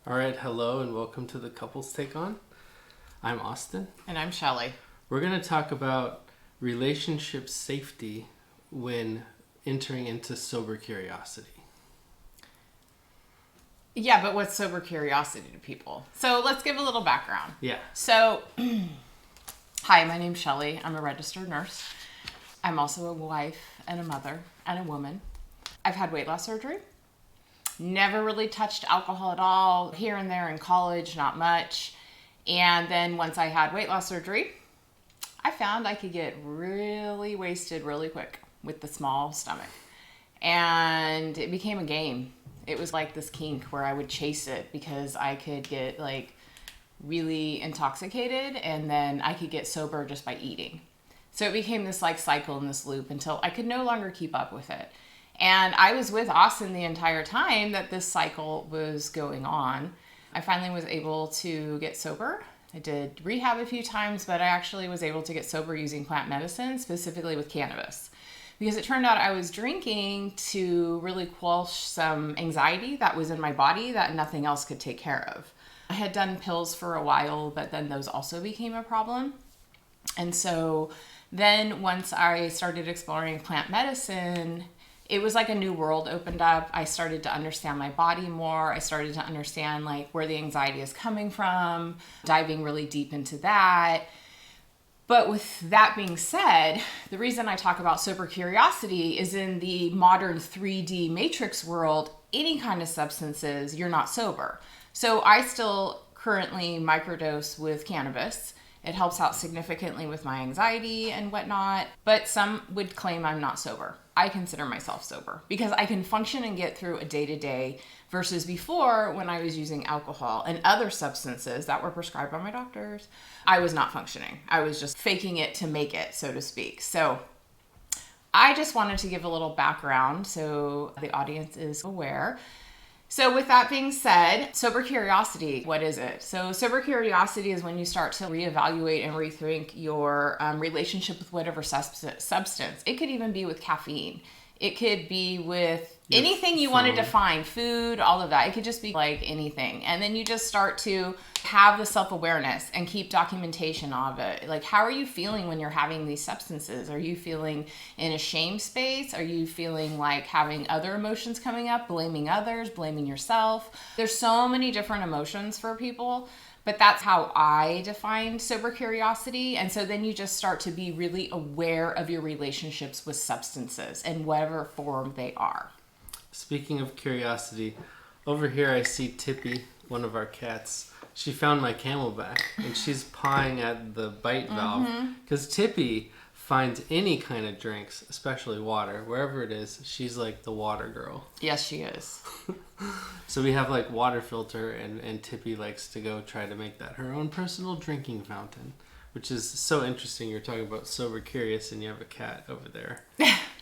All right, hello and welcome to the Couples Take On. I'm Austin. And I'm Shelly. We're going to talk about relationship safety when entering into sober curiosity. Yeah, but what's sober curiosity to people? So let's give a little background. Yeah. So, hi, my name's Shelly. I'm a registered nurse. I'm also a wife and a mother and a woman. I've had weight loss surgery. Never really touched alcohol at all. Here and there in college, not much. And then once I had weight loss surgery, I found I could get really wasted really quick with the small stomach. And it became a game. It was like this kink where I would chase it because I could get like really intoxicated and then I could get sober just by eating. So it became this like cycle and this loop until I could no longer keep up with it. And I was with Austin the entire time that this cycle was going on. I finally was able to get sober. I did rehab a few times, but I actually was able to get sober using plant medicine, specifically with cannabis. Because it turned out I was drinking to really quell some anxiety that was in my body that nothing else could take care of. I had done pills for a while, but then those also became a problem. And so then once I started exploring plant medicine, it was like a new world opened up. I started to understand my body more. I started to understand like where the anxiety is coming from, diving really deep into that. But with that being said, the reason I talk about sober curiosity is in the modern 3D matrix world, any kind of substances, you're not sober. So I still currently microdose with cannabis. It helps out significantly with my anxiety and whatnot, but some would claim I'm not sober. I consider myself sober because I can function and get through a day-to-day versus before when I was using alcohol and other substances that were prescribed by my doctors. I was not functioning. I was just faking it to make it, so to speak. So I just wanted to give a little background so the audience is aware. So with that being said, sober curiosity, what is it? So sober curiosity is when you start to reevaluate and rethink your relationship with whatever substance. It could even be with caffeine. It could be with anything you want to define, food, all of that. It could just be like anything. And then you just start to have the self-awareness and keep documentation of it. Like, how are you feeling when you're having these substances? Are you feeling in a shame space? Are you feeling like having other emotions coming up, blaming others, blaming yourself? There's so many different emotions for people. But that's how I define sober curiosity. And so then you just start to be really aware of your relationships with substances in whatever form they are. Speaking of curiosity, over here I see Tippy, one of our cats. She found my camelback and she's pawing at the bite valve because Tippy finds any kind of drinks, especially water, wherever it is. She's like the water girl. Yes, she is. So we have like water filter and Tippy likes to go try to make that her own personal drinking fountain, which is so interesting. You're talking about sober curious and you have a cat over there.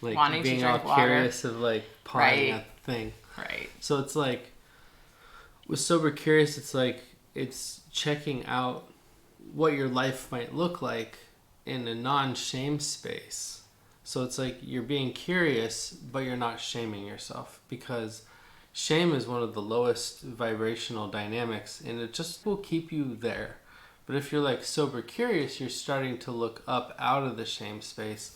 Like wanting being to drink all water. Curious of like pawing at the thing. Right. So it's like with sober curious, it's like it's checking out what your life might look like in a non-shame space. So it's like you're being curious, but you're not shaming yourself because shame is one of the lowest vibrational dynamics and it just will keep you there. But if you're like sober curious, you're starting to look up out of the shame space.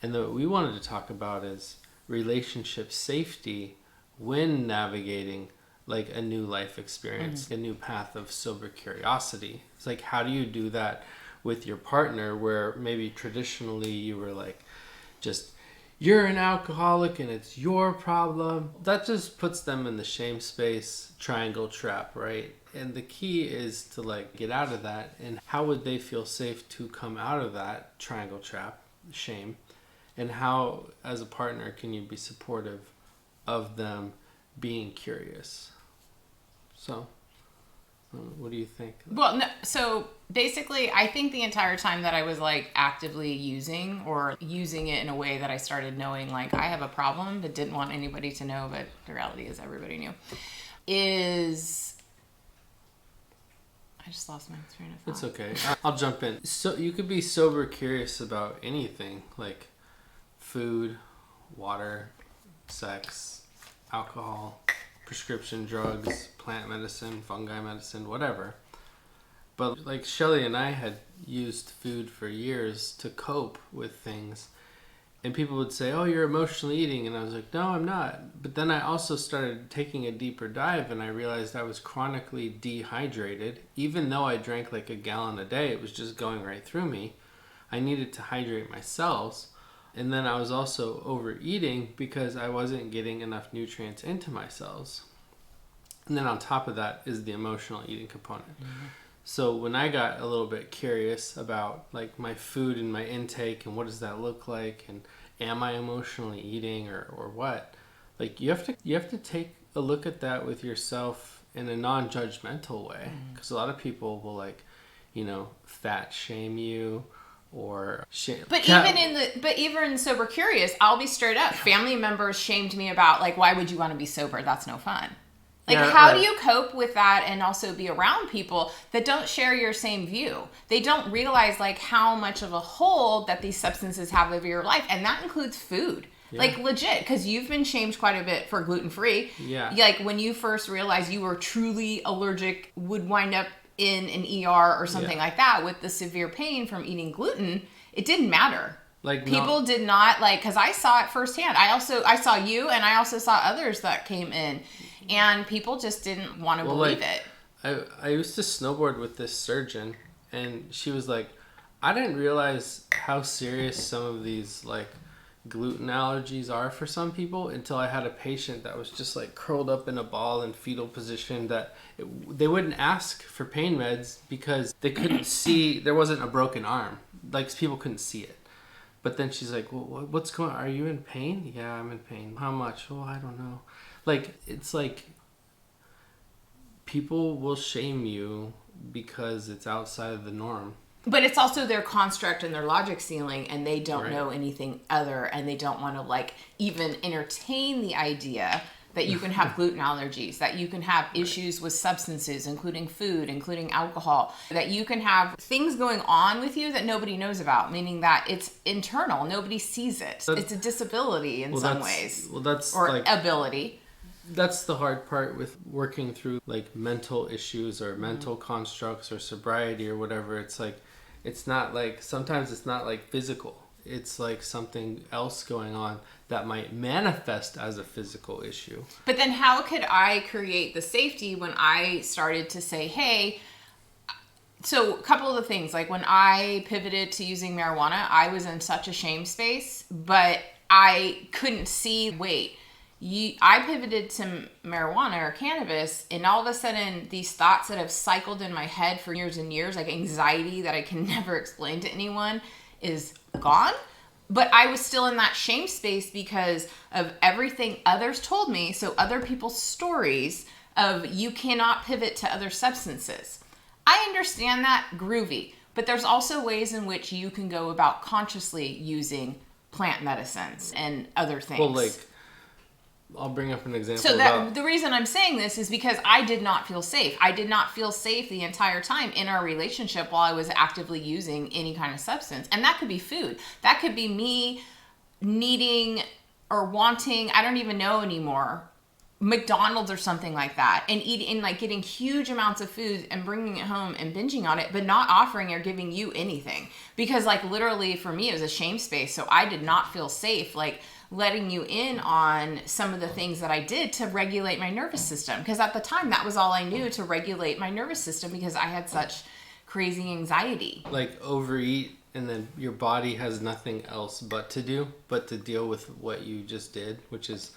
And what we wanted to talk about is relationship safety when navigating like a new life experience, a new path of sober curiosity. It's like, how do you do that with your partner where maybe traditionally you were like, just, you're an alcoholic and it's your problem? That just puts them in the shame space triangle trap, right? And the key is to like get out of that. And how would they feel safe to come out of that triangle trap, shame? And how, as a partner, can you be supportive of them being curious? So, what do you think? Well, no, so basically, I think the entire time that I was like actively using or using it in a way that I started knowing like I have a problem but didn't want anybody to know, but the reality is everybody knew, is I just lost my train of thought. It's okay. I'll jump in. So you could be sober curious about anything like food, water, sex, alcohol, prescription drugs, plant medicine, fungi medicine, whatever. But like Shelly and I had used food for years to cope with things. And people would say, oh, you're emotionally eating. And I was like, no, I'm not. But then I also started taking a deeper dive and I realized I was chronically dehydrated. Even though I drank like a gallon a day, it was just going right through me. I needed to hydrate my cells. And then I was also overeating because I wasn't getting enough nutrients into my cells. And then on top of that is the emotional eating component. Mm-hmm. So when I got a little bit curious about like my food and my intake and what does that look like and am I emotionally eating or what, like you have to take a look at that with yourself in a non-judgmental way, because a lot of people will like, fat shame you or shame. But even in Sober Curious, I'll be straight up. Family members shamed me about like, why would you want to be sober? That's no fun. Like, how do you cope with that and also be around people that don't share your same view? They don't realize, like, how much of a hold that these substances have over your life. And that includes food. Yeah. Like, legit. Because you've been shamed quite a bit for gluten-free. Yeah. Like, when you first realized you were truly allergic, would wind up in an ER or something like that with the severe pain from eating gluten, it didn't matter. Like people did not, like, because I saw it firsthand. I saw you and I also saw others that came in. And people just didn't want to believe it. I used to snowboard with this surgeon, and she was like, I didn't realize how serious some of these like gluten allergies are for some people until I had a patient that was just like curled up in a ball in fetal position that they wouldn't ask for pain meds because they couldn't see, there wasn't a broken arm. Like people couldn't see it. But then she's like, well, what's going on? Are you in pain? Yeah, I'm in pain. How much? Oh, I don't know. Like, it's like people will shame you because it's outside of the norm. But it's also their construct and their logic ceiling, and they don't know anything other, and they don't want to, like, even entertain the idea that you can have gluten allergies, that you can have issues with substances, including food, including alcohol, that you can have things going on with you that nobody knows about, meaning that it's internal. Nobody sees it. It's a disability in some ways. Well, that's or like, ability. That's the hard part with working through like mental issues or mental constructs or sobriety or whatever. It's like, it's not like, sometimes it's not like physical. It's like something else going on that might manifest as a physical issue. But then how could I create the safety when I started to say, hey, so a couple of the things, like when I pivoted to using marijuana, I was in such a shame space, but I couldn't see, I pivoted to marijuana or cannabis, and all of a sudden these thoughts that have cycled in my head for years and years, like anxiety that I can never explain to anyone, is gone. But I was still in that shame space because of everything others told me. So other people's stories of you cannot pivot to other substances. I understand that, groovy. But there's also ways in which you can go about consciously using plant medicines and other things. Well, like, I'll bring up an example. So the reason I'm saying this is because I did not feel safe. I did not feel safe the entire time in our relationship while I was actively using any kind of substance. And that could be food. That could be me needing or wanting, I don't even know anymore, McDonald's or something like that, and eating, like getting huge amounts of food and bringing it home and binging on it, but not offering or giving you anything. Because like literally for me, it was a shame space. So I did not feel safe, like letting you in on some of the things that I did to regulate my nervous system. Because at the time, that was all I knew to regulate my nervous system because I had such crazy anxiety. Like overeat and then your body has nothing else but to deal with what you just did, which is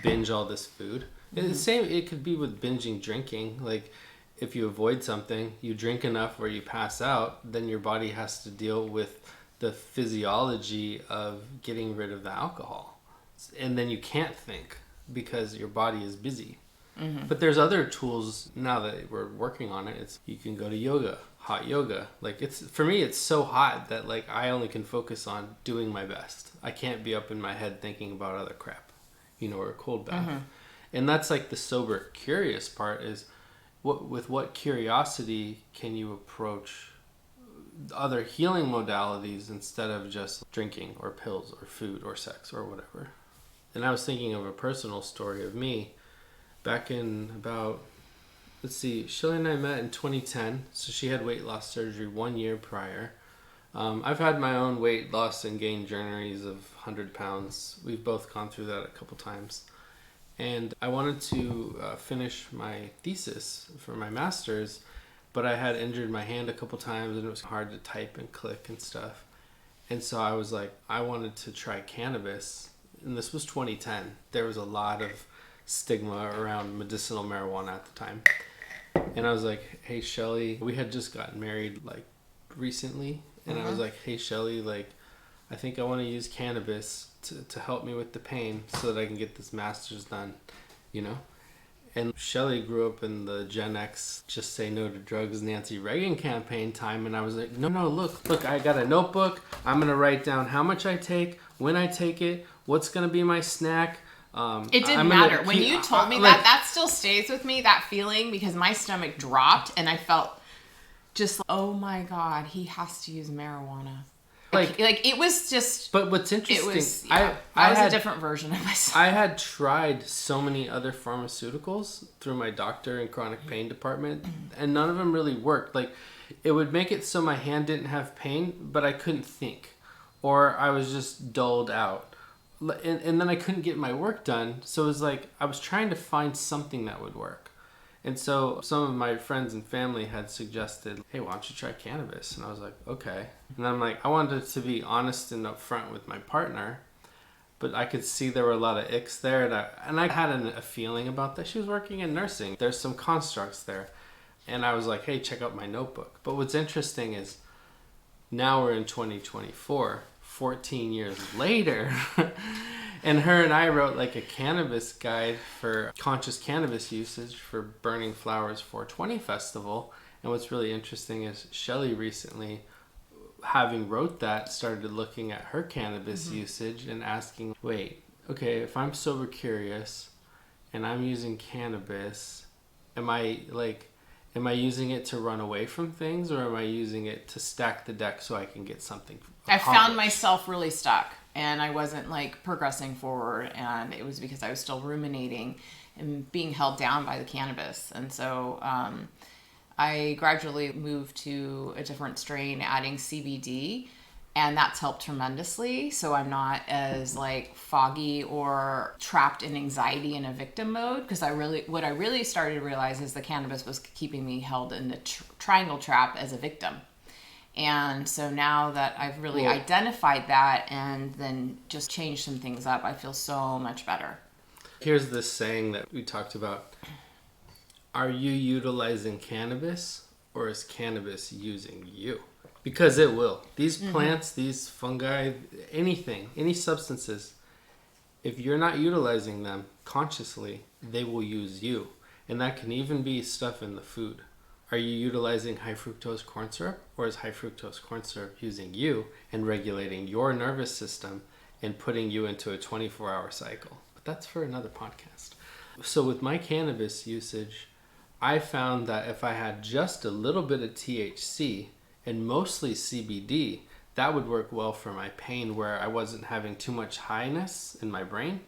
binge all this food. Mm-hmm. The same, it could be with binging drinking. Like if you avoid something, you drink enough where you pass out, then your body has to deal with the physiology of getting rid of the alcohol. And then you can't think because your body is busy. Mm-hmm. But there's other tools now that we're working on it. You can go to yoga, hot yoga. Like for me, it's so hot that like I only can focus on doing my best. I can't be up in my head thinking about other crap, or a cold bath. Mm-hmm. And that's like the sober curious part is with what curiosity can you approach other healing modalities instead of just drinking or pills or food or sex or whatever. And I was thinking of a personal story of me. back in about, let's see, Shelly and I met in 2010. So she had weight loss surgery 1 year prior. I've had my own weight loss and gain journeys of 100 pounds. We've both gone through that a couple times. And I wanted to finish my thesis for my master's, but I had injured my hand a couple times and it was hard to type and click and stuff. And so I was like, I wanted to try cannabis. And this was 2010. There was a lot of stigma around medicinal marijuana at the time. And I was like, hey, Shelly, we had just gotten married like recently. And I was like, hey, Shelly, like, I think I want to use cannabis to help me with the pain so that I can get this master's done, you know? And Shelly grew up in the Gen X Just Say No to Drugs Nancy Reagan campaign time. And I was like, no, look, I got a notebook. I'm going to write down how much I take, when I take it, what's going to be my snack. It didn't matter. When you told me that still stays with me, that feeling, because my stomach dropped and I felt just, oh my God, he has to use marijuana. Like it was just. But what's interesting, I was a different version of myself. I had tried so many other pharmaceuticals through my doctor and chronic pain department, and none of them really worked. Like, it would make it so my hand didn't have pain, but I couldn't think, or I was just dulled out, and then I couldn't get my work done. So it was like I was trying to find something that would work. And so some of my friends and family had suggested, hey, why don't you try cannabis? And I was like, okay. And I'm like, I wanted to be honest and upfront with my partner, but I could see there were a lot of icks there. And I had a feeling about that. She was working in nursing. There's some constructs there. And I was like, hey, check out my notebook. But what's interesting is now we're in 2024, 14 years later. And her and I wrote like a cannabis guide for conscious cannabis usage for Burning Flowers 420 Festival. And what's really interesting is Shelly recently, having wrote that, started looking at her cannabis usage and asking, wait, okay, if I'm sober curious and I'm using cannabis, am I using it to run away from things, or am I using it to stack the deck so I can get something accomplished? I found myself really stuck. And I wasn't like progressing forward, and it was because I was still ruminating and being held down by the cannabis. And so I gradually moved to a different strain, adding CBD, and that's helped tremendously. So I'm not as like foggy or trapped in anxiety in a victim mode, because what I really started to realize is the cannabis was keeping me held in the triangle trap as a victim. And so now that I've really identified that and then just changed some things up, I feel so much better. Here's this saying that we talked about. Are you utilizing cannabis, or is cannabis using you? Because it will. These plants, these fungi, anything, any substances, if you're not utilizing them consciously, they will use you. And that can even be stuff in the food. Are you utilizing high fructose corn syrup, or is high fructose corn syrup using you and regulating your nervous system and putting you into a 24-hour cycle? But that's for another podcast. So with my cannabis usage, I found that if I had just a little bit of THC and mostly CBD, that would work well for my pain, where I wasn't having too much highness in my brain,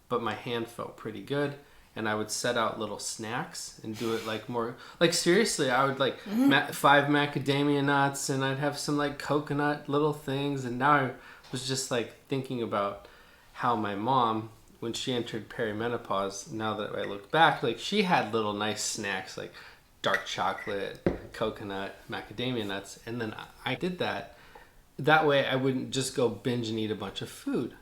but my hand felt pretty good. And I would set out little snacks and do it like more, like seriously, I would like 5 macadamia nuts, and I'd have some like coconut little things. And now I was just like thinking about how my mom, when she entered perimenopause, now that I look back, like she had little nice snacks like dark chocolate, coconut, macadamia nuts. And then I did that. That way I wouldn't just go binge and eat a bunch of food,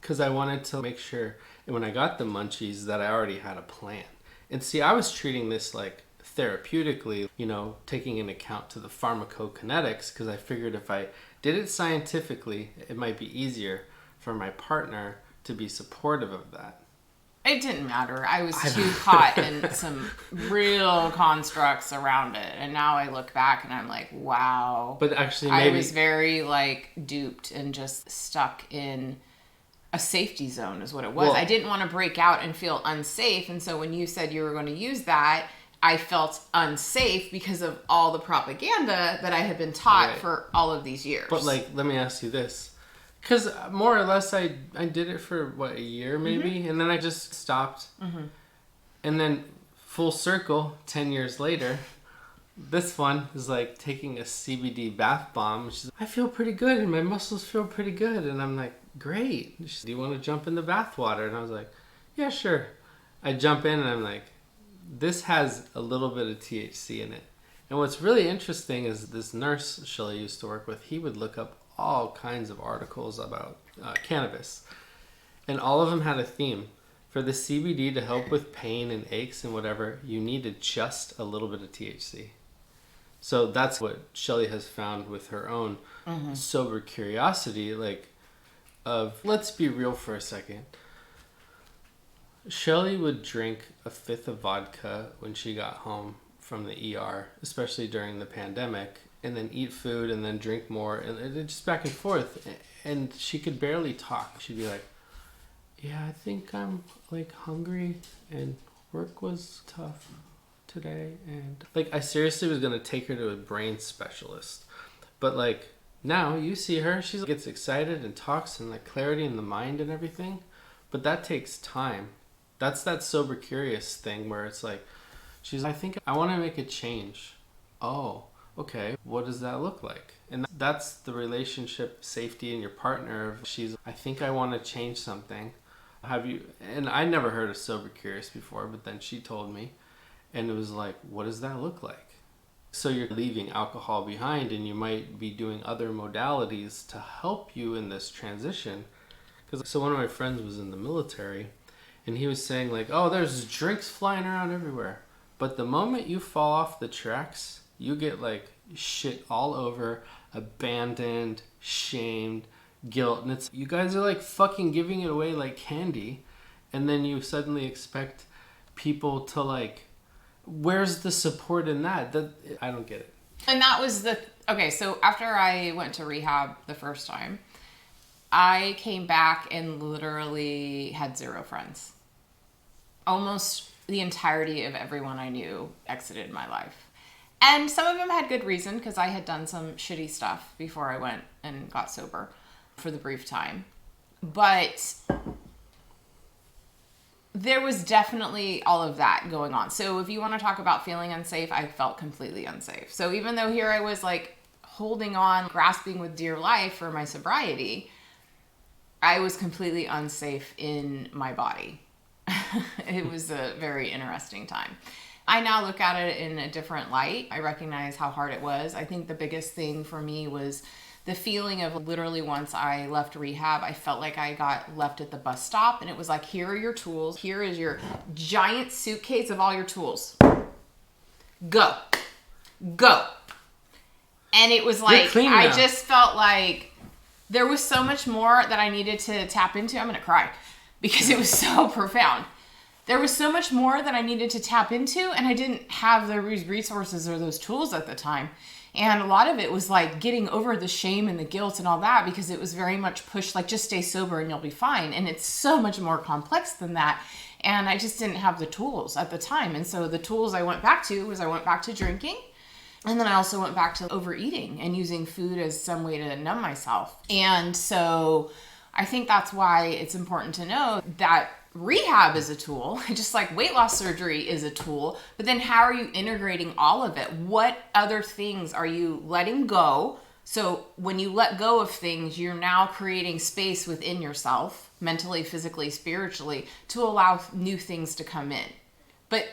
because I wanted to make sure, and when I got the munchies, that I already had a plan. And see, I was treating this like therapeutically, you know, taking into account to the pharmacokinetics, because I figured if I did it scientifically, it might be easier for my partner to be supportive of that. It didn't matter. I was too caught in some real constructs around it. And now I look back and I'm like, wow. But actually, maybe I was very like duped and just stuck in a safety zone is what it was. Well, I didn't want to break out and feel unsafe. And so when you said you were going to use that, I felt unsafe because of all the propaganda that I had been taught for all of these years. But like, let me ask you this. Because more or less I did it for, a year maybe? And then I just stopped. And then full circle, 10 years later, this one is like taking a CBD bath bomb. She's like, I feel pretty good and my muscles feel pretty good. And I'm like, great. She's like, do you want to jump in the bath water? And I was like, yeah, sure. I jump in and I'm like, this has a little bit of THC in it. And what's really interesting is this nurse Shelley used to work with, he would look up all kinds of articles about cannabis. And all of them had a theme. For the CBD to help with pain and aches and whatever, you needed just a little bit of THC. So that's what Shelley has found with her own sober curiosity, like, of, let's be real for a second. Shelley would drink a fifth of vodka when she got home from the ER, especially during the pandemic, and then eat food and then drink more, and it just back and forth. And she could barely talk. She'd be like, yeah, I think I'm like hungry and work was tough today. And like, I seriously was going to take her to a brain specialist. But like, now you see her, she gets excited and talks and like clarity in the mind and everything. But that takes time. That's that sober curious thing where it's like, I think I want to make a change. Oh, okay. What does that look like? And that's the relationship safety in your partner. I think I want to change something. And I never heard of sober curious before, but then she told me, and it was like, what does that look like? So you're leaving alcohol behind and you might be doing other modalities to help you in this transition. So one of my friends was in the military and he was saying like, oh, there's drinks flying around everywhere. But the moment you fall off the tracks, you get like shit all over, abandoned, shamed, guilt. And you guys are like fucking giving it away like candy. And then you suddenly expect people to like, where's the support in that? I don't get it. And that was okay, so after I went to rehab the first time, I came back and literally had zero friends. Almost the entirety of everyone I knew exited my life. And some of them had good reason because I had done some shitty stuff before I went and got sober for the brief time. But there was definitely all of that going on. So if you want to talk about feeling unsafe, I felt completely unsafe. So even though here I was like holding on, grasping with dear life for my sobriety, I was completely unsafe in my body. It was a very interesting time. I now look at it in a different light. I recognize how hard it was. I think the biggest thing for me was the feeling of literally once I left rehab, I felt like I got left at the bus stop and it was like, here are your tools. Here is your giant suitcase of all your tools. Go. And it was like, I just felt like there was so much more that I needed to tap into. I'm going to cry because it was so profound. There was so much more that I needed to tap into and I didn't have the resources or those tools at the time. And a lot of it was like getting over the shame and the guilt and all that because it was very much pushed like just stay sober and you'll be fine. And it's so much more complex than that. And I just didn't have the tools at the time. And so the tools I went back to drinking. And then I also went back to overeating and using food as some way to numb myself. And so I think that's why it's important to know that rehab is a tool, just like weight loss surgery is a tool, but then how are you integrating all of it? What other things are you letting go? So when you let go of things, you're now creating space within yourself, mentally, physically, spiritually, to allow new things to come in. But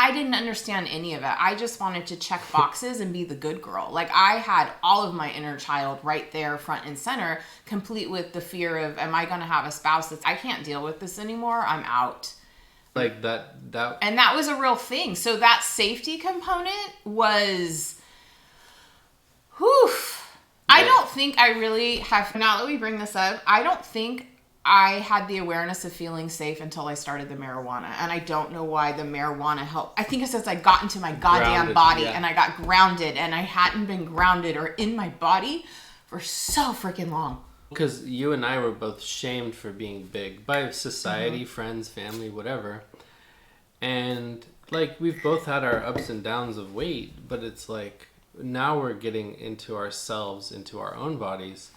I didn't understand any of it. I just wanted to check boxes and be the good girl. Like I had all of my inner child right there front and center, complete with the fear of, am I going to have a spouse I can't deal with this anymore? I'm out. Like that. And that was a real thing. So that safety component was, whew. I don't think I really have, now that we bring this up, I don't think I had the awareness of feeling safe until I started the marijuana. And I don't know why the marijuana helped. I think it's since I got into my goddamn body and I got grounded and I hadn't been grounded or in my body for so freaking long. Because you and I were both shamed for being big by society, friends, family, whatever. And like we've both had our ups and downs of weight, but it's like now we're getting into ourselves, into our own bodies.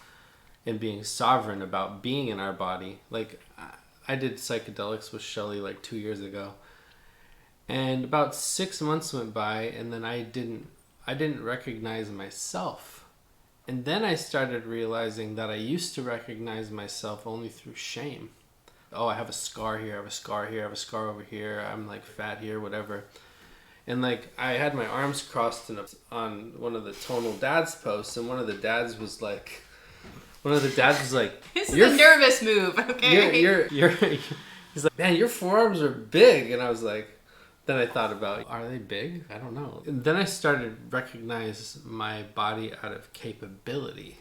And being sovereign about being in our body. Like, I did psychedelics with Shelley like 2 years ago. And about 6 months went by, and then I didn't recognize myself. And then I started realizing that I used to recognize myself only through shame. Oh, I have a scar here, I have a scar here, I have a scar over here, I'm like fat here, whatever. And like I had my arms crossed on one of the tonal dads posts, and one of the dads was like, this is a nervous move, okay? You're he's like, man, your forearms are big. And I was like, then I thought about, are they big? I don't know. And then I started recognize my body out of capability.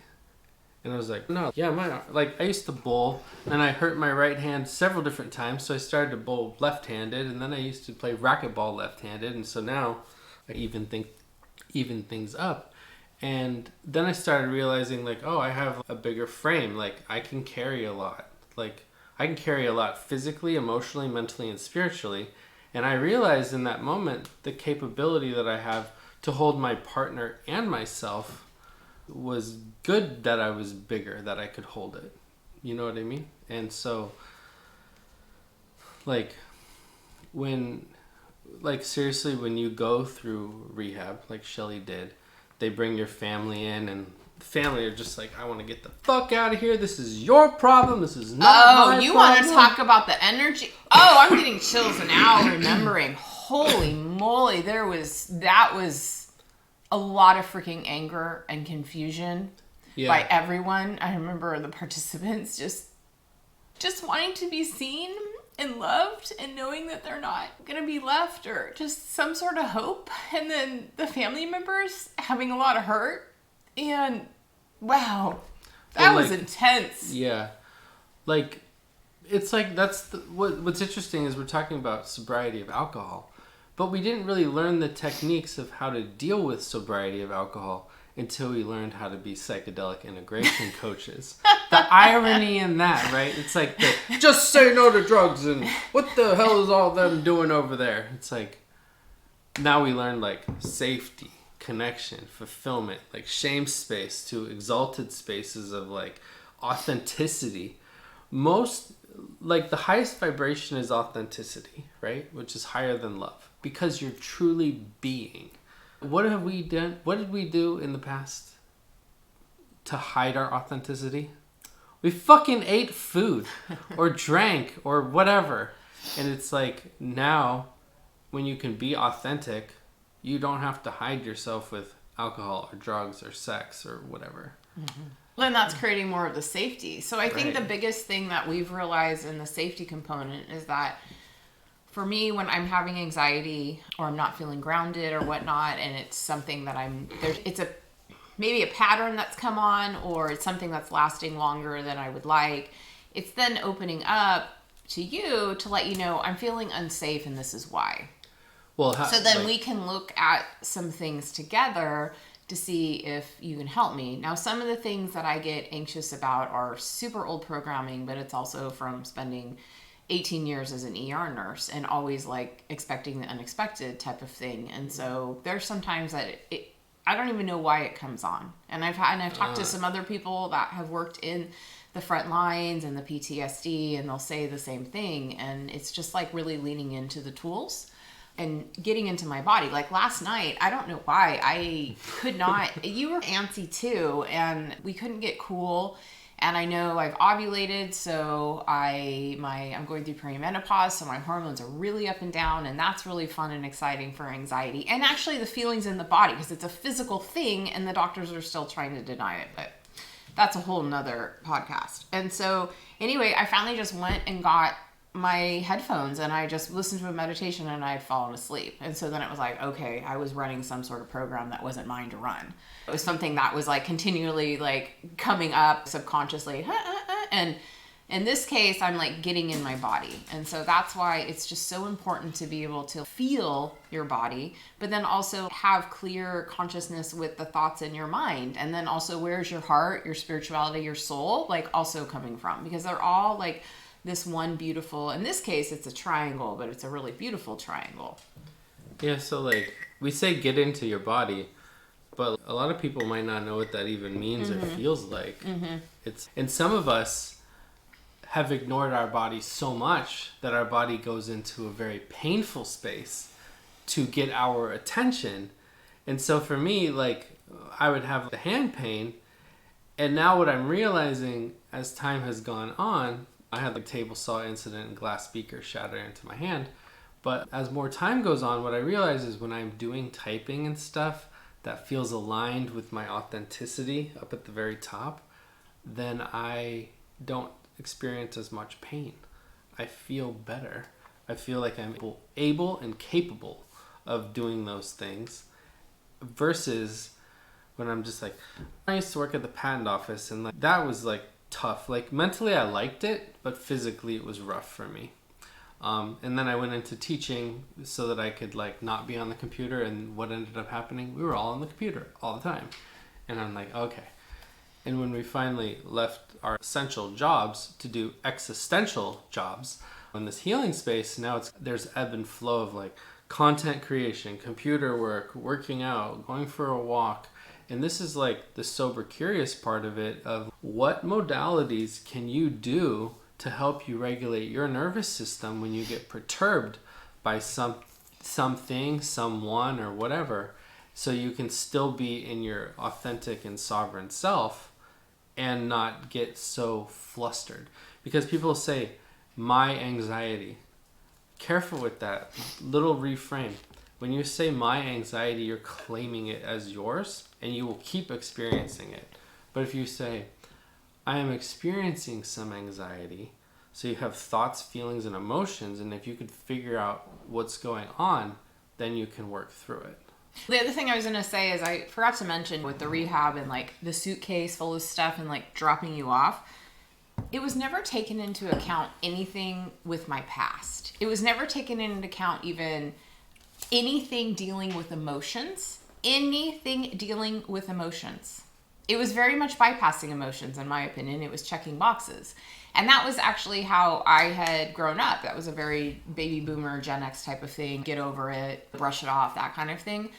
And I was like, no, yeah, I used to bowl, and I hurt my right hand several different times, so I started to bowl left-handed, and then I used to play racquetball left-handed, and so now I even things up. And then I started realizing, like, oh, I have a bigger frame. Like, I can carry a lot. Like, I can carry a lot physically, emotionally, mentally, and spiritually. And I realized in that moment the capability that I have to hold my partner and myself was good, that I was bigger, that I could hold it. You know what I mean? And so, seriously, when you go through rehab, like Shelly did, they bring your family in, and the family are just like, I want to get the fuck out of here. This is your problem. This is not my problem. Oh, you want to talk about the energy? Oh, I'm getting chills now remembering. Holy moly, that was a lot of freaking anger and confusion by everyone. I remember the participants just wanting to be seen and loved, and knowing that they're not going to be left, or just some sort of hope. And then the family members having a lot of hurt. And wow, that was intense. Yeah. Like, it's like, what's interesting is we're talking about sobriety of alcohol, but we didn't really learn the techniques of how to deal with sobriety of alcohol until we learned how to be psychedelic integration coaches. The irony in that, right? It's like, just say no to drugs, and what the hell is all them doing over there? It's like, now we learn like safety, connection, fulfillment, like shame space to exalted spaces of like authenticity. Most, like, the highest vibration is authenticity, right? Which is higher than love, because you're truly being. What have we done? What did we do in the past to hide our authenticity? We fucking ate food or drank or whatever. And it's like, now when you can be authentic, you don't have to hide yourself with alcohol or drugs or sex or whatever. Mm-hmm. Well, and that's creating more of the safety. So I think the biggest thing that we've realized in the safety component is that, for me, when I'm having anxiety or I'm not feeling grounded or whatnot, and it's something that it's maybe a pattern that's come on, or it's something that's lasting longer than I would like, it's then opening up to you to let you know, I'm feeling unsafe and this is why. Well, so then we can look at some things together to see if you can help me. Now, some of the things that I get anxious about are super old programming, but it's also from spending 18 years as an ER nurse and always like expecting the unexpected type of thing. And so there's sometimes that I don't even know why it comes on. And I've talked to some other people that have worked in the front lines and the PTSD, and they'll say the same thing. And it's just like really leaning into the tools and getting into my body. Like last night, I don't know why I could not, you were antsy too, and we couldn't get cool. And I know I've ovulated, so I'm going through perimenopause, so my hormones are really up and down, and that's really fun and exciting for anxiety. And actually the feelings in the body, because it's a physical thing, and the doctors are still trying to deny it, but that's a whole nother podcast. And so anyway, I finally just went and got my headphones, and I just listened to a meditation, and I had fallen asleep. And so then it was like, okay, I was running some sort of program that wasn't mine to run. It was something that was like continually like coming up subconsciously. And in this case, I'm like getting in my body. And so that's why it's just so important to be able to feel your body, but then also have clear consciousness with the thoughts in your mind. And then also, where's your heart, your spirituality, your soul, like also coming from? Because they're all like this one beautiful, in this case, it's a triangle, but it's a really beautiful triangle. Yeah, so like we say get into your body, but a lot of people might not know what that even means or feels like. And some of us have ignored our body so much that our body goes into a very painful space to get our attention. And so for me, like, I would have the hand pain. And now what I'm realizing as time has gone on, I had the table saw incident and glass beaker shatter into my hand. But as more time goes on, what I realize is when I'm doing typing and stuff that feels aligned with my authenticity up at the very top, then I don't experience as much pain. I feel better. I feel like I'm able and capable of doing those things versus when I'm just like, I used to work at the patent office and like that was like tough. Like mentally I liked it, but physically it was rough for me. And then I went into teaching so that I could like not be on the computer, and what ended up happening, we were all on the computer all the time. And I'm like, okay. And when we finally left our essential jobs to do existential jobs in this healing space, now there's ebb and flow of like content creation, computer work, working out, going for a walk. And this is like the sober curious part of it, of what modalities can you do to help you regulate your nervous system when you get perturbed by something, someone, or whatever, so you can still be in your authentic and sovereign self and not get so flustered. Because people say, my anxiety. Careful with that little reframe. When you say my anxiety, you're claiming it as yours and you will keep experiencing it. But if you say, I am experiencing some anxiety, so you have thoughts, feelings, and emotions, and if you could figure out what's going on, then you can work through it. The other thing I was going to say is I forgot to mention with the rehab and like the suitcase full of stuff and like dropping you off, it was never taken into account anything with my past. It was never taken into account even anything dealing with emotions. Anything dealing with emotions. It was very much bypassing emotions, in my opinion. It was checking boxes. And that was actually how I had grown up. That was a very baby boomer, Gen X type of thing. Get over it, brush it off, that kind of thing.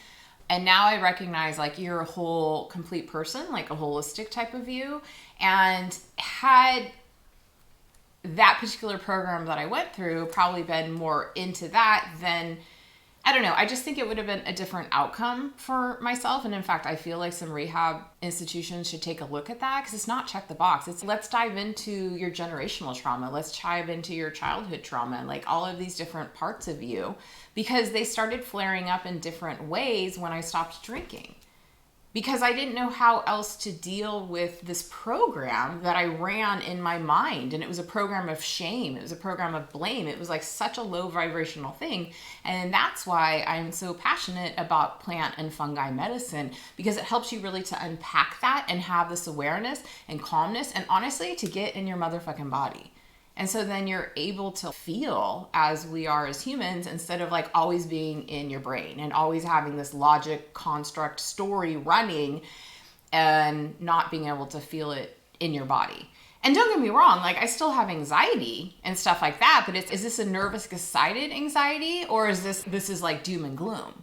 And now I recognize like you're a whole complete person, like a holistic type of view. And had that particular program that I went through probably been more into that, then I don't know. I just think it would have been a different outcome for myself. And in fact, I feel like some rehab institutions should take a look at that, because it's not check the box. It's let's dive into your generational trauma. Let's dive into your childhood trauma and like all of these different parts of you, because they started flaring up in different ways when I stopped drinking. Because I didn't know how else to deal with this program that I ran in my mind. And it was a program of shame. It was a program of blame. It was like such a low vibrational thing. And that's why I'm so passionate about plant and fungi medicine, because it helps you really to unpack that and have this awareness and calmness and honestly to get in your motherfucking body. And so then you're able to feel as we are as humans, instead of like always being in your brain and always having this logic construct story running and not being able to feel it in your body. And don't get me wrong, like I still have anxiety and stuff like that, but is this a nervous excited anxiety, or is this is like doom and gloom?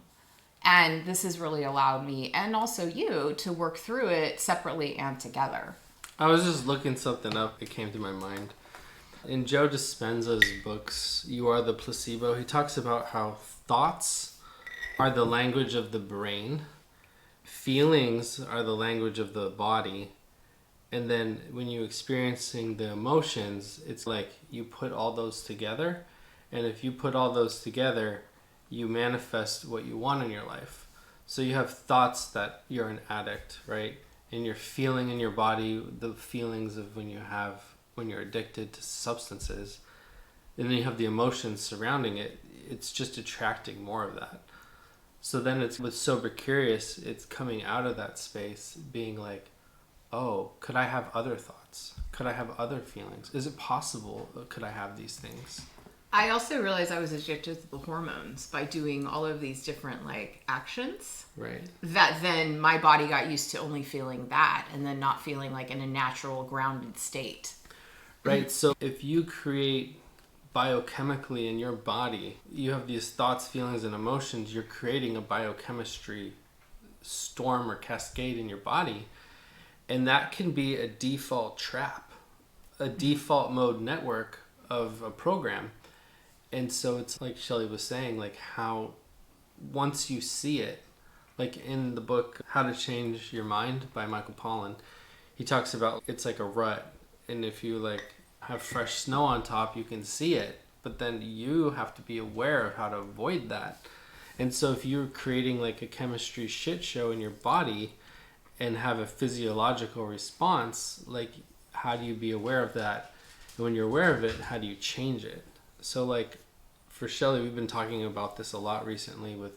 And this has really allowed me and also you to work through it separately and together. I was just looking something up. It came to my mind. In Joe Dispenza's books, You Are the Placebo, he talks about how thoughts are the language of the brain, feelings are the language of the body, and then when you're experiencing the emotions, it's like you put all those together, and if you put all those together, you manifest what you want in your life. So you have thoughts that you're an addict, right? And you're feeling in your body the feelings of when you're addicted to substances, and then you have the emotions surrounding it. It's just attracting more of that. So then it's with sober curious, it's coming out of that space being like, oh, could I have other thoughts? Could I have other feelings? Is it possible? Could I have these things? I also realized I was addicted to the hormones by doing all of these different like actions. Right. That then my body got used to only feeling that and then not feeling like in a natural grounded state. Right. So if you create biochemically in your body, you have these thoughts, feelings, and emotions, you're creating a biochemistry storm or cascade in your body. And that can be a default trap, a default mode network of a program. And so it's like Shelley was saying, like how once you see it, like in the book How to Change Your Mind by Michael Pollan, he talks about it's like a rut, and if you like have fresh snow on top, you can see it, but then you have to be aware of how to avoid that. And so if you're creating like a chemistry shit show in your body and have a physiological response, like how do you be aware of that? And when you're aware of it, how do you change it? So like for Shelley, we've been talking about this a lot recently with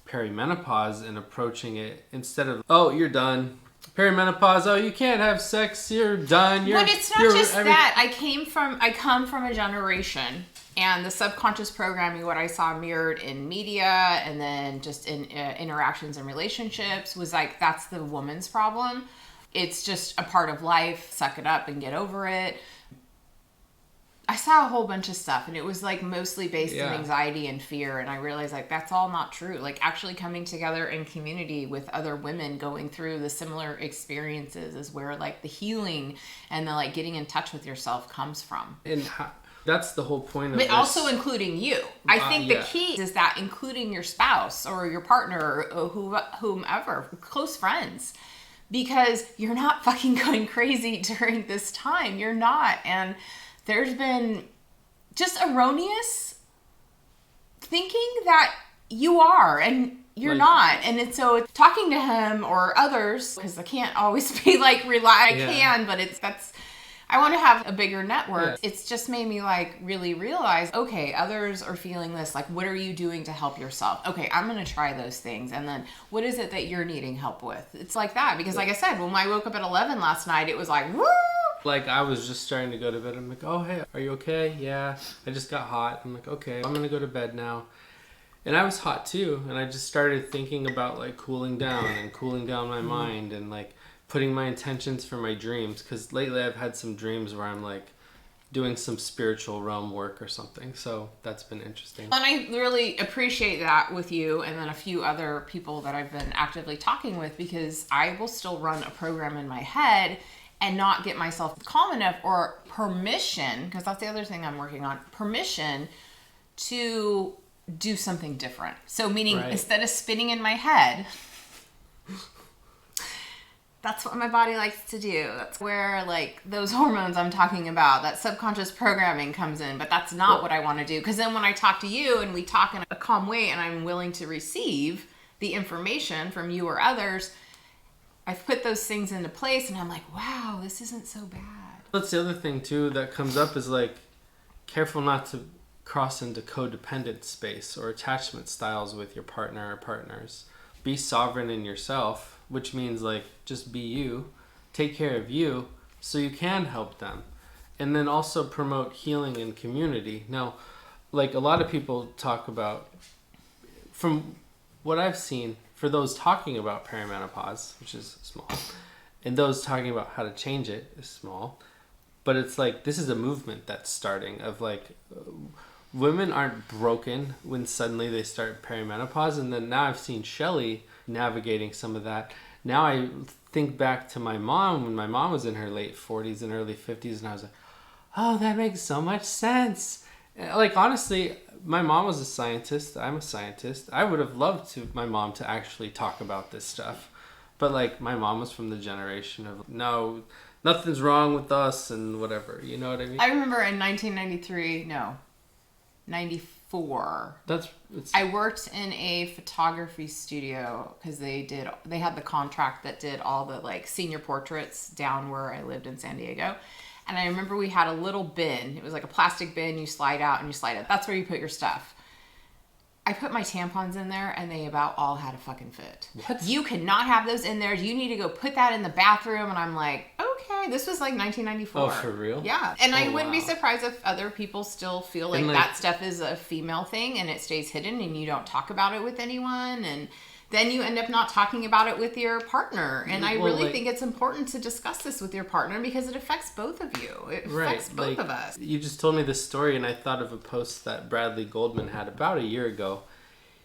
perimenopause and approaching it instead of, oh, you're done. Perimenopause, oh, you can't have sex, you're done. But it's not just that. I come from a generation, and the subconscious programming, what I saw mirrored in media and then just in interactions and relationships, was like, that's the woman's problem. It's just a part of life. Suck it up and get over it. I saw a whole bunch of stuff, and it was like mostly based in anxiety and fear, and I realized like that's all not true. Like actually coming together in community with other women going through the similar experiences is where like the healing and the like getting in touch with yourself comes from. And that's the whole point of But this. Also including you. I think the key is that including your spouse or your partner or whomever, close friends, because you're not fucking going crazy during this time. You're not. And there's been just erroneous thinking that you are and you're not. And it's so talking to him or others, because I can't always be like I can, but I want to have a bigger network. Yeah. It's just made me like really realize, okay, others are feeling this. Like, what are you doing to help yourself? Okay, I'm going to try those things. And then what is it that you're needing help with? It's like that. Because like I said, when I woke up at 11 last night, it was like, woo! Like I was just starting to go to bed. I'm like, oh, hey, are you okay? Yeah, I just got hot. I'm like, okay, I'm going to go to bed now. And I was hot too. And I just started thinking about like cooling down my mind and like putting my intentions for my dreams. Because lately I've had some dreams where I'm like doing some spiritual realm work or something. So that's been interesting. And I really appreciate that with you and then a few other people that I've been actively talking with, because I will still run a program in my head and not get myself calm enough or permission, because that's the other thing I'm working on, permission to do something different. So meaning instead of spinning in my head, that's what my body likes to do. That's where like those hormones I'm talking about, that subconscious programming comes in, but that's not what I want to do. Because then when I talk to you and we talk in a calm way and I'm willing to receive the information from you or others, I've put those things into place and I'm like, wow, this isn't so bad. That's the other thing too that comes up is like, careful not to cross into codependent space or attachment styles with your partner or partners. Be sovereign in yourself, which means like just be you, take care of you so you can help them. And then also promote healing in community. Now, like a lot of people talk about, from what I've seen, for those talking about perimenopause, which is small, and those talking about how to change it is small, but it's like this is a movement that's starting of like women aren't broken when suddenly they start perimenopause. And then now I've seen Shelley navigating some of that. Now I think back to my mom when my mom was in her late 40s and early 50s, and I was like, oh, that makes so much sense. Like honestly, my mom was a scientist. I'm a scientist. I would have loved my mom to actually talk about this stuff. But like my mom was from the generation of, no, nothing's wrong with us and whatever. You know what I mean? I remember in 94. I worked in a photography studio because they had the contract that did all the like senior portraits down where I lived in San Diego. And I remember we had a little bin. It was like a plastic bin. You slide out and you slide it. That's where you put your stuff. I put my tampons in there and they about all had a fucking fit. What? You cannot have those in there. You need to go put that in the bathroom. And I'm like, okay, this was like 1994. Oh, for real? Yeah. And I wouldn't be surprised if other people still feel like that stuff is a female thing and it stays hidden and you don't talk about it with anyone. And then you end up not talking about it with your partner. And I really think it's important to discuss this with your partner because it affects both of you. It affects both of us. You just told me this story and I thought of a post that Bradley Goldman had about a year ago.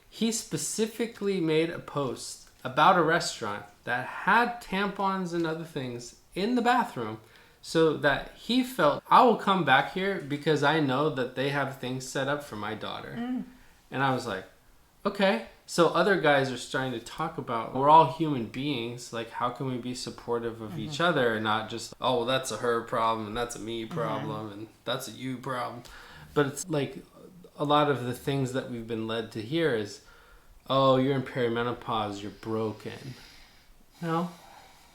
He specifically made a post about a restaurant that had tampons and other things in the bathroom so that he felt, I will come back here because I know that they have things set up for my daughter. And I was like, okay. So other guys are starting to talk about, we're all human beings, like how can we be supportive of each other and not just, oh, well, that's a her problem and that's a me problem and that's a you problem. But it's like a lot of the things that we've been led to hear is, oh, you're in perimenopause, you're broken. No,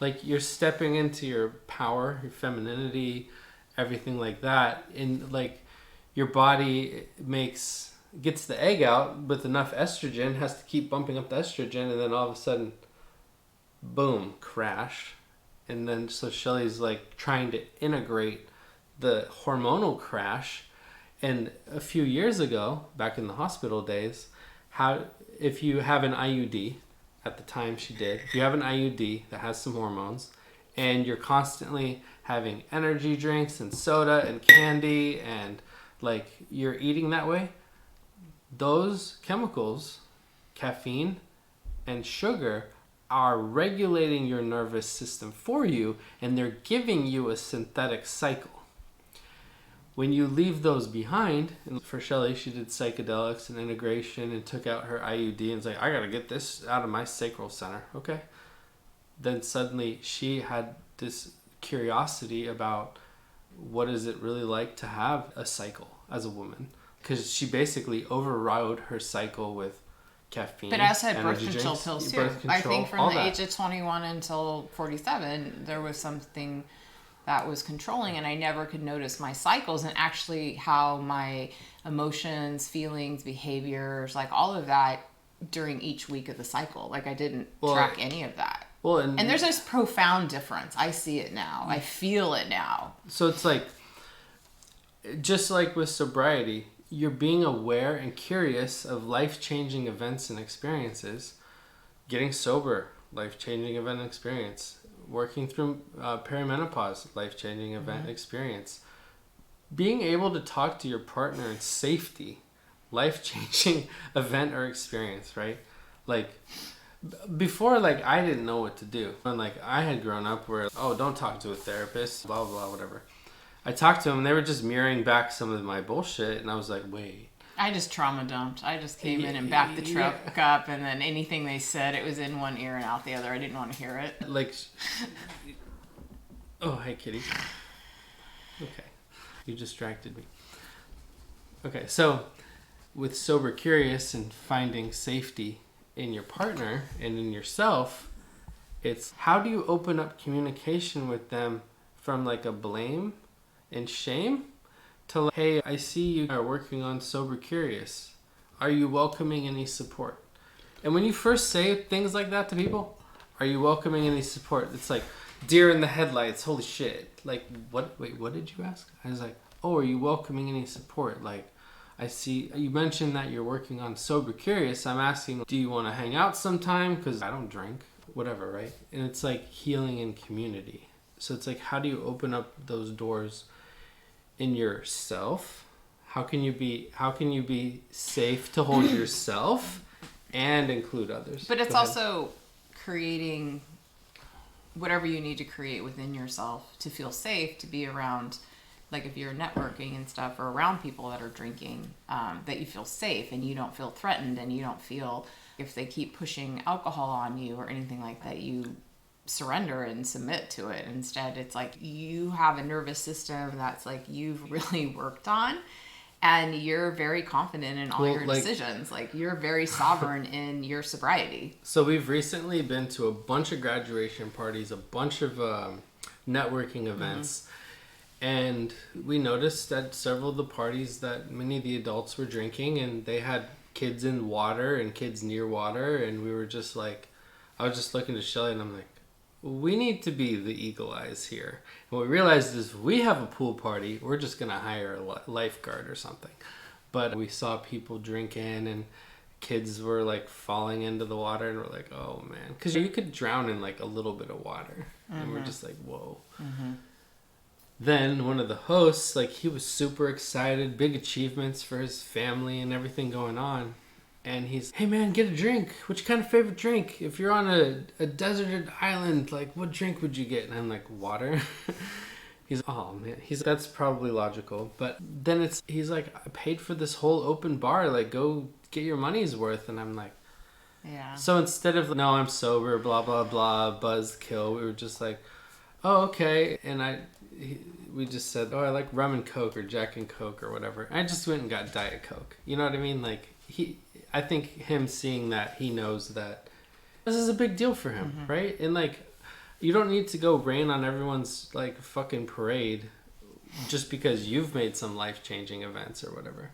like you're stepping into your power, your femininity, everything like that. And like your body gets the egg out with enough estrogen, has to keep bumping up the estrogen, and then all of a sudden, boom, crash. And then so Shelly's like trying to integrate the hormonal crash. And a few years ago, back in the hospital days, if you have an IUD, at the time she did, if you have an IUD that has some hormones, and you're constantly having energy drinks and soda and candy and like you're eating that way, those chemicals, caffeine and sugar, are regulating your nervous system for you, and they're giving you a synthetic cycle. When you leave those behind, and for Shelly, she did psychedelics and integration and took out her IUD and was like, I gotta get this out of my sacral center. Okay. Then suddenly she had this curiosity about what is it really like to have a cycle as a woman. Because she basically overrode her cycle with caffeine. But I also had birth energy control drinks, pills too. birth control, I think from all the that. age of 21 until 47, there was something that was controlling, and I never could notice my cycles and actually how my emotions, feelings, behaviors, like all of that during each week of the cycle. Like I didn't track any of that. Well, and there's this profound difference. I see it now. I feel it now. So it's like, just like with sobriety, you're being aware and curious of life-changing events and experiences. Getting sober, life-changing event and experience. Working through perimenopause, life-changing event experience. Being able to talk to your partner in safety, life-changing event or experience, right? Like, before, like, I didn't know what to do. And, like, I had grown up where, oh, don't talk to a therapist, blah, blah, whatever. I talked to them, and they were just mirroring back some of my bullshit, and I was like, wait. I just trauma dumped. I just came in and backed the truck up, and then anything they said, it was in one ear and out the other. I didn't want to hear it. Like, oh, hey, kitty. Okay. You distracted me. Okay, so with Sober Curious and finding safety in your partner and in yourself, it's how do you open up communication with them from like a blame and shame to like, hey, I see you are working on Sober Curious. Are you welcoming any support? And when you first say things like that to people, are you welcoming any support? It's like deer in the headlights. Holy shit. Like, what? Wait, what did you ask? I was like, oh, are you welcoming any support? Like, I see you mentioned that you're working on Sober Curious. I'm asking, do you want to hang out sometime? Because I don't drink, whatever, right? And it's like healing in community. So it's like, how do you open up those doors in yourself? How can you be safe to hold yourself and include others? But it's also creating whatever you need to create within yourself to feel safe, to be around, like if you're networking and stuff or around people that are drinking, that you feel safe and you don't feel threatened, and you don't feel if they keep pushing alcohol on you or anything like that, you surrender and submit to it. Instead, it's like you have a nervous system that's like you've really worked on, and you're very confident in all your decisions. Like you're very sovereign in your sobriety. So we've recently been to a bunch of graduation parties, a bunch of networking events, and we noticed at several of the parties that many of the adults were drinking, and they had kids in water and kids near water, and we were just like, I was just looking to Shelly and I'm like, we need to be the eagle eyes here. And what we realized is we have a pool party, we're just going to hire a lifeguard or something. But we saw people drinking and kids were like falling into the water, and we're like, oh man. Because you could drown in like a little bit of water. And we're just like, whoa. Then one of the hosts, like he was super excited, big achievements for his family and everything going on. And he's, hey man, get a drink. What's your kind of favorite drink? If you're on a deserted island, like what drink would you get? And I'm like, water. He's, oh man, that's probably logical. But then he's like, I paid for this whole open bar. Like go get your money's worth. And I'm like, Yeah. So instead of, no, I'm sober, blah, blah, blah, buzzkill, we were just like, oh, okay. And we just said, oh, I like rum and Coke or Jack and Coke or whatever. I just went and got Diet Coke. You know what I mean? Like, I think him seeing that, he knows that this is a big deal for him, right? And like, you don't need to go rain on everyone's like fucking parade just because you've made some life-changing events or whatever.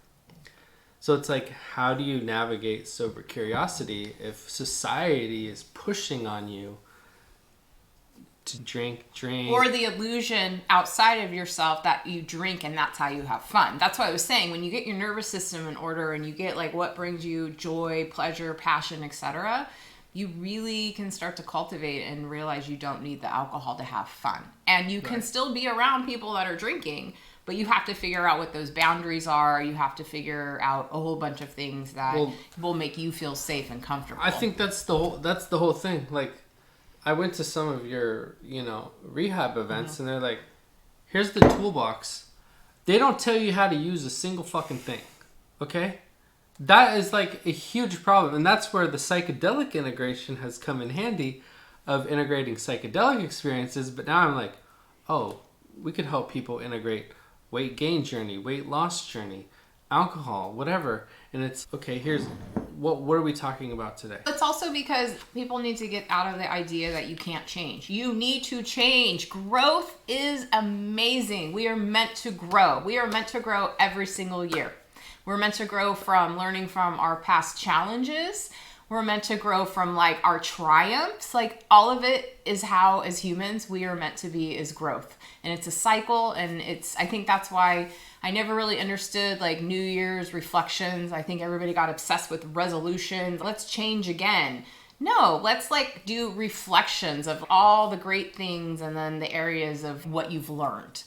So it's like, how do you navigate sober curiosity if society is pushing on you to drink? Or the illusion outside of yourself that you drink and that's how you have fun. That's why I was saying, when you get your nervous system in order and you get like what brings you joy, pleasure, passion, etc., you really can start to cultivate and realize you don't need the alcohol to have fun. And you can still be around people that are drinking, but you have to figure out what those boundaries are. You have to figure out a whole bunch of things that will make you feel safe and comfortable. I think that's the whole thing. Like, I went to some of your, rehab events, and they're like, here's the toolbox. They don't tell you how to use a single fucking thing. Okay? That is like a huge problem. And that's where the psychedelic integration has come in handy, of integrating psychedelic experiences. But now I'm like, oh, we could help people integrate weight gain journey, weight loss journey, alcohol, whatever. And it's, okay, here's, what are we talking about today? It's also because people need to get out of the idea that you can't change. You need to change. Growth is amazing. We are meant to grow. We are meant to grow every single year. We're meant to grow from learning from our past challenges. We're meant to grow from like our triumphs. Like, all of it is how, as humans, we are meant to be, is growth. And it's a cycle. And I think that's why I never really understood like New Year's reflections. I think everybody got obsessed with resolutions. Let's change again. No, let's like do reflections of all the great things and then the areas of what you've learned.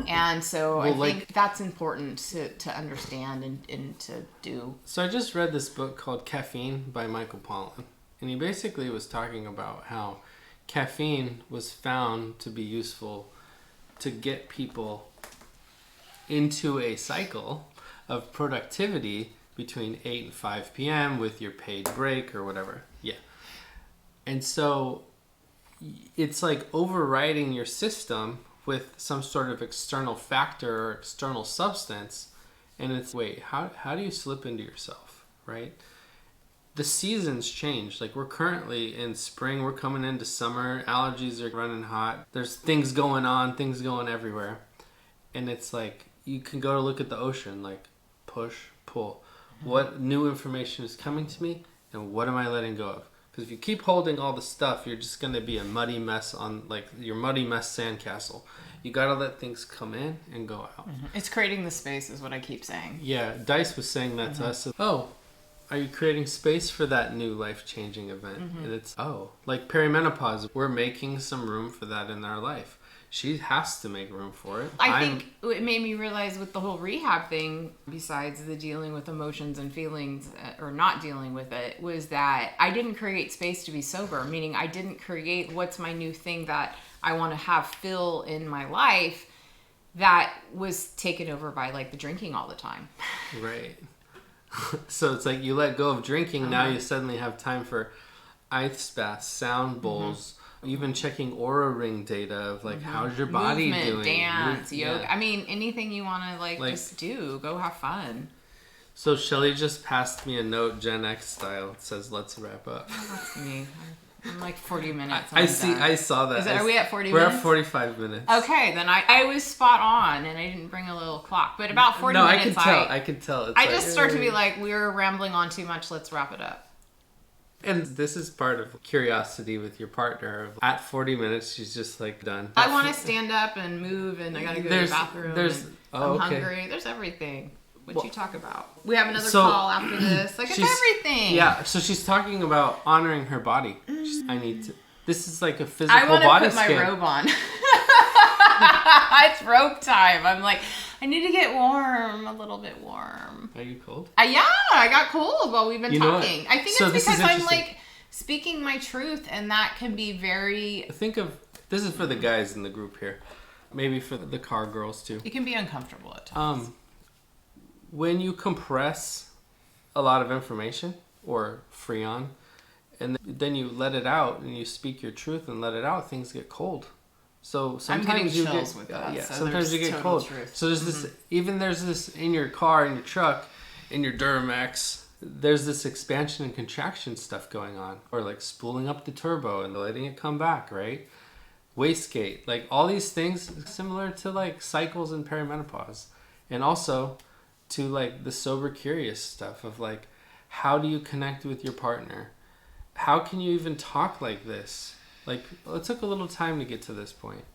And so I think that's important to understand and to do. So I just read this book called Caffeine by Michael Pollan. And he basically was talking about how caffeine was found to be useful to get people into a cycle of productivity between 8 and 5 p.m. with your paid break or whatever. Yeah. And so it's like overriding your system with some sort of external factor or external substance. And it's, wait, how do you slip into yourself, right? The seasons change. Like, we're currently in spring, we're coming into summer, allergies are running hot. There's things going on, things going everywhere. And it's like, you can go to look at the ocean, like, push, pull. What new information is coming to me, and what am I letting go of? Because if you keep holding all the stuff, you're just going to be a muddy mess on, like, your muddy mess sandcastle. You got to let things come in and go out. It's creating the space is what I keep saying. Yeah, Dice was saying that to us. Oh, are you creating space for that new life-changing event? And it's, like perimenopause. We're making some room for that in our life. She has to make room for it. I think it made me realize with the whole rehab thing, besides the dealing with emotions and feelings or not dealing with it, was that I didn't create space to be sober. Meaning I didn't create what's my new thing that I want to have fill in my life that was taken over by like the drinking all the time. Right. So it's like you let go of drinking. Now you suddenly have time for ice baths, sound bowls, even checking Aura Ring data of like, how's your body doing? Dance, yoga. Yeah. I mean, anything you want to like just do, go have fun. So Shelly just passed me a note, Gen X style. It says, let's wrap up. That's me. I'm like 40 minutes. I saw that. Are we at 40 minutes? We're at 45 minutes. Okay, then I was spot on, and I didn't bring a little clock. But about 40 minutes, I can tell. I just start to be like, we're rambling on too much. Let's wrap it up. And this is part of curiosity with your partner. At 40 minutes, she's just like done. I want to stand up and move, and I got to go to the bathroom. I'm hungry. There's everything. What you talk about? We have another call after this. Like, it's everything. Yeah, so she's talking about honoring her body. I need to. This is like a physical body scan. I want to put my robe on. It's robe time. I'm like, I need to get warm, a little bit warm. Are you cold? Yeah, I got cold while we've been talking. I think so it's because I'm like speaking my truth, and that can be very. Think of this is for the guys in the group here, maybe for the car girls too. It can be uncomfortable at times. When you compress a lot of information or Freon, and then you let it out and you speak your truth and let it out, things get cold. So sometimes I'm getting you chills get with that. yeah. So Sometimes you get cold. Truth. So there's this there's this in your car, in your truck, in your Duramax. There's this expansion and contraction stuff going on, or like spooling up the turbo and letting it come back, right? Wastegate, like all these things similar to like cycles and perimenopause, and also to like the sober curious stuff of like, how do you connect with your partner? How can you even talk like this? Like, it took a little time to get to this point.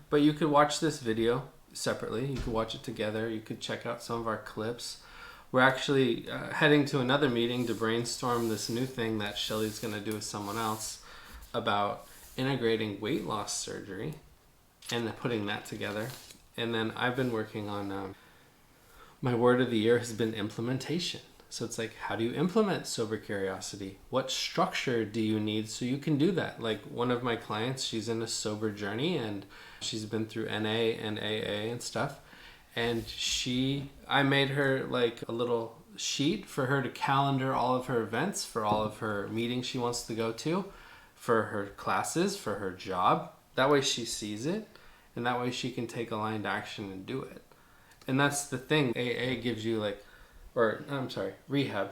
But you could watch this video separately. You could watch it together. You could check out some of our clips. We're actually heading to another meeting to brainstorm this new thing that Shelly's going to do with someone else about integrating weight loss surgery and then putting that together. And then I've been working on, my word of the year has been implementation. So it's like, how do you implement sober curiosity? What structure do you need so you can do that? Like one of my clients, she's in a sober journey and she's been through NA and AA and stuff. And I made her like a little sheet for her to calendar all of her events, for all of her meetings she wants to go to, for her classes, for her job. That way she sees it, and that way she can take aligned action and do it. And that's the thing. AA gives you like, rehab.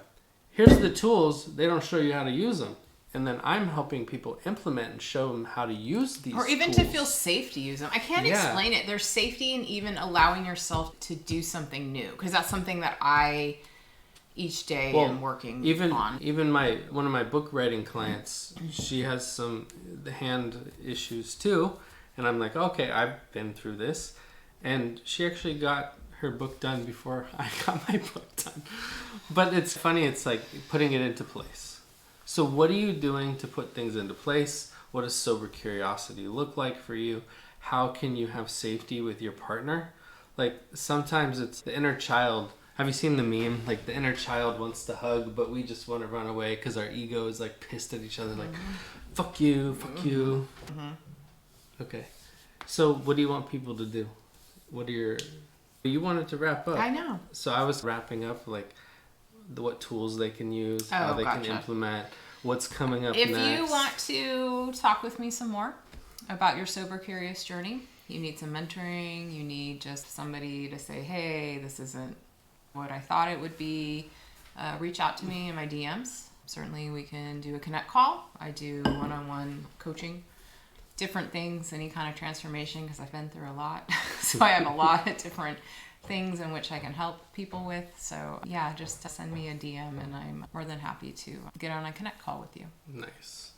Here's the tools. They don't show you how to use them. And then I'm helping people implement and show them how to use these or even tools. to feel safe to use them. I can't explain it. There's safety in even allowing yourself to do something new, because that's something that I each day am working on. Even one of my book writing clients, she has some hand issues too, and I'm like, okay, I've been through this, and she actually got her book done before I got my book done. But it's funny, it's like putting it into place. So what are you doing to put things into place? What does sober curiosity look like for you? How can you have safety with your partner? Like sometimes it's the inner child. Have you seen the meme? Like the inner child wants to hug, but we just want to run away because our ego is like pissed at each other. Like, fuck you, fuck you. Okay. So what do you want people to do? You wanted to wrap up. I know. So I was wrapping up like what tools they can use, how they can implement, what's coming up next. If you want to talk with me some more about your sober curious journey, you need some mentoring, you need just somebody to say, hey, this isn't what I thought it would be, reach out to me in my DMs. Certainly we can do a connect call. I do one-on-one coaching, different things, any kind of transformation, because I've been through a lot. So I have a lot of different things in which I can help people with. So yeah, just send me a DM and I'm more than happy to get on a connect call with you. Nice.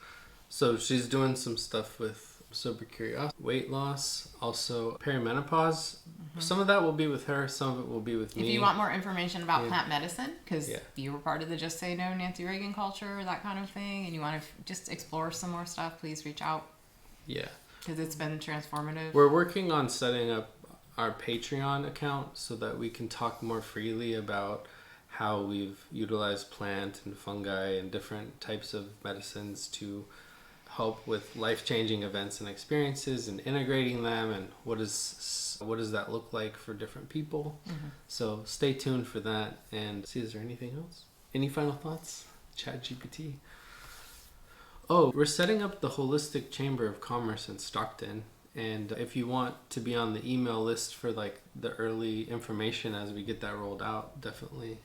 So she's doing some stuff with sober curiosity, weight loss, also perimenopause. Some of that will be with her, some of it will be with me. If you want more information about plant medicine, because you were part of the Just Say No Nancy Reagan culture, that kind of thing, and you want to just explore some more stuff, please reach out. Yeah. Because it's been transformative. We're working on setting up our Patreon account so that we can talk more freely about how we've utilized plant and fungi and different types of medicines to help with life-changing events and experiences and integrating them, and what does that look like for different people. So stay tuned for that. And see, is there anything else? Any final thoughts? ChatGPT. Oh, we're setting up the Holistic Chamber of Commerce in Stockton. And if you want to be on the email list for like the early information as we get that rolled out, definitely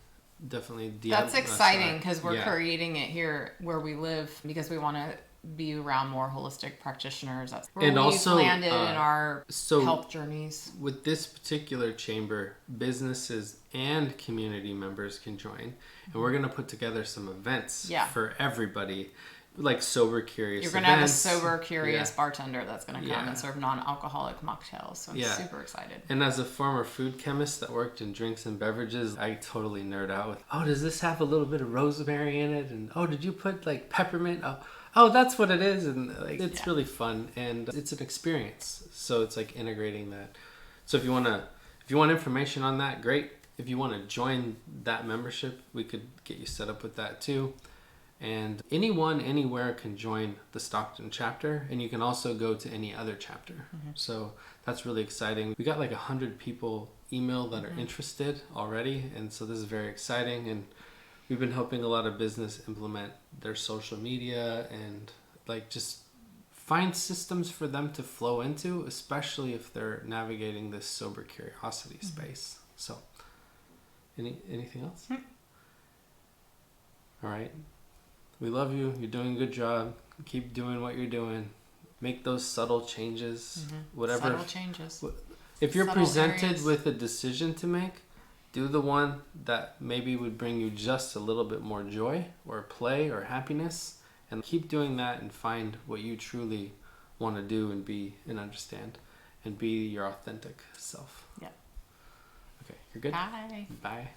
DM. That's exciting because we're creating it here where we live because we want to be around more holistic practitioners. That's where we've landed in our health journeys. With this particular chamber, businesses and community members can join, and we're going to put together some events for everybody. Like sober curious. You're going to have a sober curious bartender that's going to come and serve non-alcoholic mocktails. So I'm super excited. And as a former food chemist that worked in drinks and beverages, I totally nerd out with, does this have a little bit of rosemary in it? And did you put like peppermint? Oh, that's what it is. And like it's really fun and it's an experience. So it's like integrating that. So if you want information on that, great. If you want to join that membership, we could get you set up with that too. And anyone, anywhere can join the Stockton chapter, and you can also go to any other chapter. So that's really exciting. We got like 100 people email that are interested already, and so this is very exciting. And we've been helping a lot of business implement their social media and like just find systems for them to flow into, especially if they're navigating this sober curiosity space. So, anything else? All right. We love you. You're doing a good job. Keep doing what you're doing. Make those subtle changes. Whatever. Subtle changes. If you're Subtle presented areas. with a decision to make, do the one that maybe would bring you just a little bit more joy or play or happiness, and keep doing that and find what you truly want to do and be and understand and be your authentic self. Yeah. Okay, you're good? Bye. Bye.